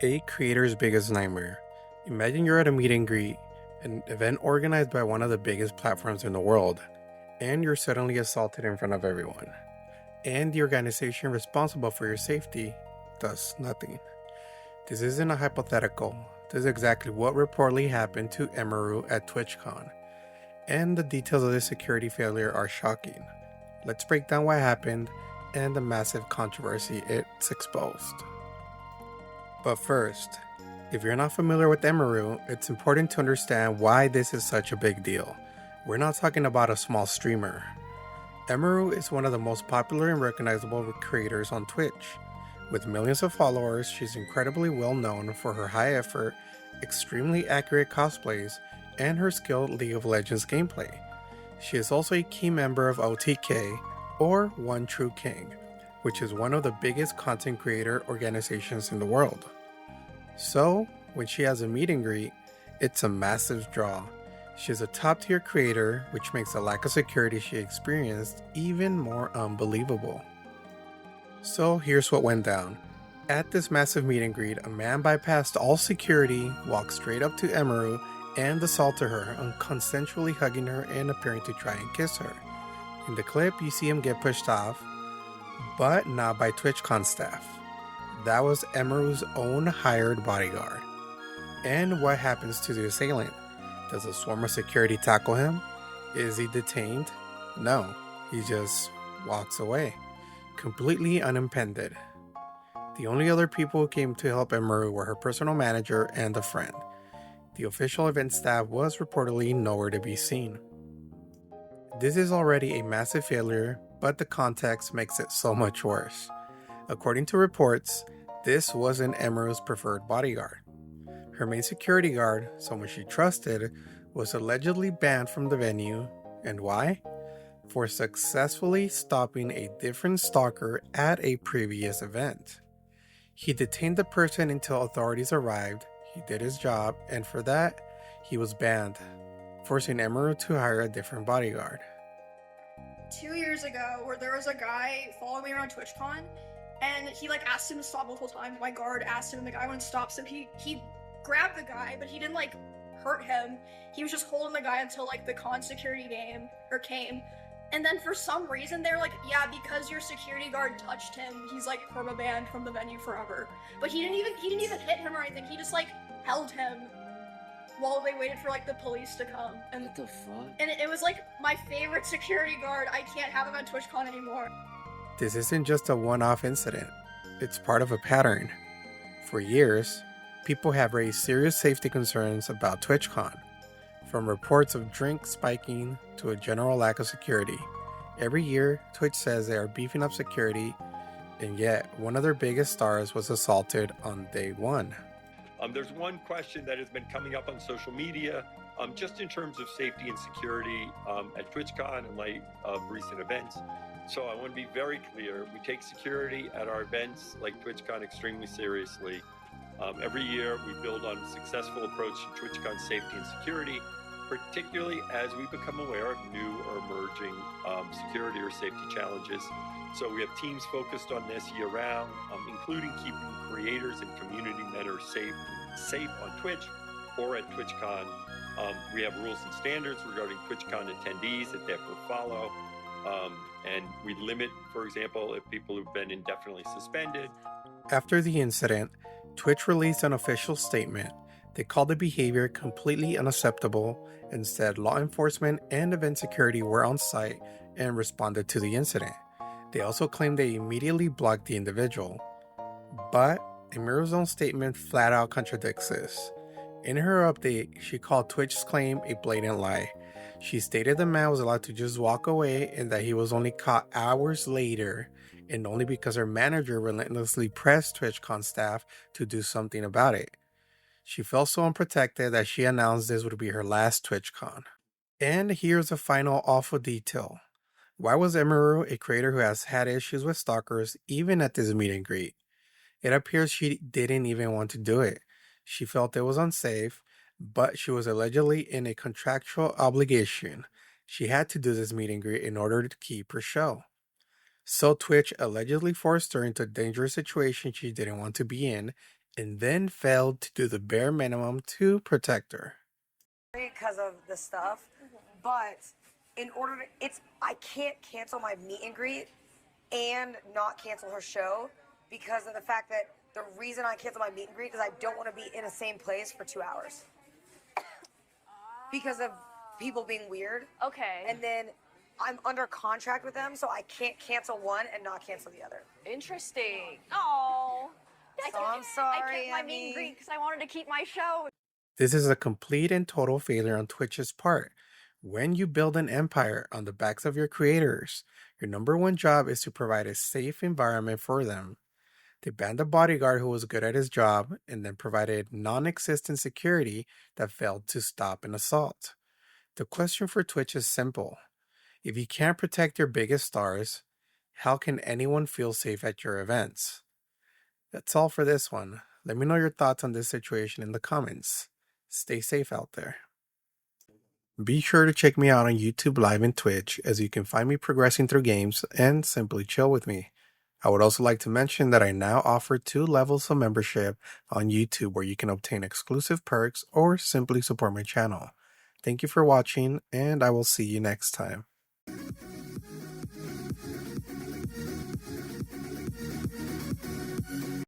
A creator's biggest nightmare. Imagine you're at a meet and greet, an event organized by one of the biggest platforms in the world, and you're suddenly assaulted in front of everyone. And the organization responsible for your safety does nothing. This isn't a hypothetical. This is exactly what reportedly happened to Emiru at TwitchCon. And the details of this security failure are shocking. Let's break down what happened and the massive controversy it's exposed. But first, if you're not familiar with Emiru, it's important to understand why this is such a big deal. We're not talking about a small streamer. Emiru is one of the most popular and recognizable creators on Twitch. With millions of followers, she's incredibly well known for her high effort, extremely accurate cosplays, and her skilled League of Legends gameplay. She is also a key member of OTK, or One True King, which is one of the biggest content creator organizations in the world. So, when she has a meet and greet, it's a massive draw. She's a top tier creator, which makes the lack of security she experienced even more unbelievable. So here's what went down. At this massive meet and greet, a man bypassed all security, walked straight up to Emiru, and assaulted her, consensually hugging her and appearing to try and kiss her. In the clip, you see him get pushed off, but not by TwitchCon staff. That was Emiru's own hired bodyguard. And what happens to the assailant? Does a swarm of security tackle him? Is he detained? No, he just walks away, completely unimpeded. The only other people who came to help Emiru were her personal manager and a friend. The official event staff was reportedly nowhere to be seen. This is already a massive failure, but the context makes it so much worse. According to reports, this wasn't Emiru's preferred bodyguard. Her main security guard, someone she trusted, was allegedly banned from the venue. And why? For successfully stopping a different stalker at a previous event. He detained the person until authorities arrived, he did his job, and for that, he was banned, forcing Emiru to hire a different bodyguard. 2 years ago, where there was a guy following me around TwitchCon, and he asked him to stop multiple times. My guard asked him, and the guy wouldn't stop, so he grabbed the guy, but he didn't hurt him. He was just holding the guy until the con security came. And then for some reason they're yeah, because your security guard touched him, he's perma-banned from the venue forever. But he didn't even hit him or anything. He just held him while they waited for the police to come. And what the fuck? And it was my favorite security guard. I can't have him at TwitchCon anymore. This isn't just a one-off incident. It's part of a pattern. For years, people have raised serious safety concerns about TwitchCon, from reports of drink spiking to a general lack of security. Every year, Twitch says they are beefing up security, and yet one of their biggest stars was assaulted on day one. There's one question that has been coming up on social media, just in terms of safety and security at TwitchCon in light of recent events. So I want to be very clear, we take security at our events like TwitchCon extremely seriously. Every year we build on a successful approach to TwitchCon safety and security, particularly as we become aware of new or emerging security or safety challenges. So we have teams focused on this year round, including keeping creators and community members safe on Twitch or at TwitchCon. We have rules and standards regarding TwitchCon attendees that they have to follow. And we limit, for example, if people who've been indefinitely suspended. After the incident, Twitch released an official statement. They called the behavior completely unacceptable and said law enforcement and event security were on site and responded to the incident. They also claimed they immediately blocked the individual. But Emiru's own statement flat out contradicts this. In her update, she called Twitch's claim a blatant lie. She stated the man was allowed to just walk away and that he was only caught hours later, and only because her manager relentlessly pressed TwitchCon staff to do something about it. She felt so unprotected that she announced this would be her last TwitchCon. And here's a final awful detail. Why was Emiru, a creator who has had issues with stalkers, even at this meet and greet? It appears she didn't even want to do it. She felt it was unsafe, but she was allegedly in a contractual obligation. She had to do this meet and greet in order to keep her show. So Twitch allegedly forced her into a dangerous situation she didn't want to be in, and then failed to do the bare minimum to protect her. Because of the stuff, but in order to, I can't cancel my meet and greet and not cancel her show because of the fact that the reason I cancel my meet and greet is I don't want to be in the same place for 2 hours because of people being weird. Okay. And then I'm under contract with them, so I can't cancel one and not cancel the other. Interesting. Oh. So I'm sorry, I kept my meet and greet because I wanted to keep my show. This is a complete and total failure on Twitch's part. When you build an empire on the backs of your creators, your number one job is to provide a safe environment for them. They banned a bodyguard who was good at his job and then provided non-existent security that failed to stop an assault. The question for Twitch is simple. If you can't protect your biggest stars, how can anyone feel safe at your events? That's all for this one. Let me know your thoughts on this situation in the comments. Stay safe out there. Be sure to check me out on YouTube Live and Twitch, as you can find me progressing through games and simply chill with me. I would also like to mention that I now offer 2 levels of membership on YouTube where you can obtain exclusive perks or simply support my channel. Thank you for watching, and I will see you next time.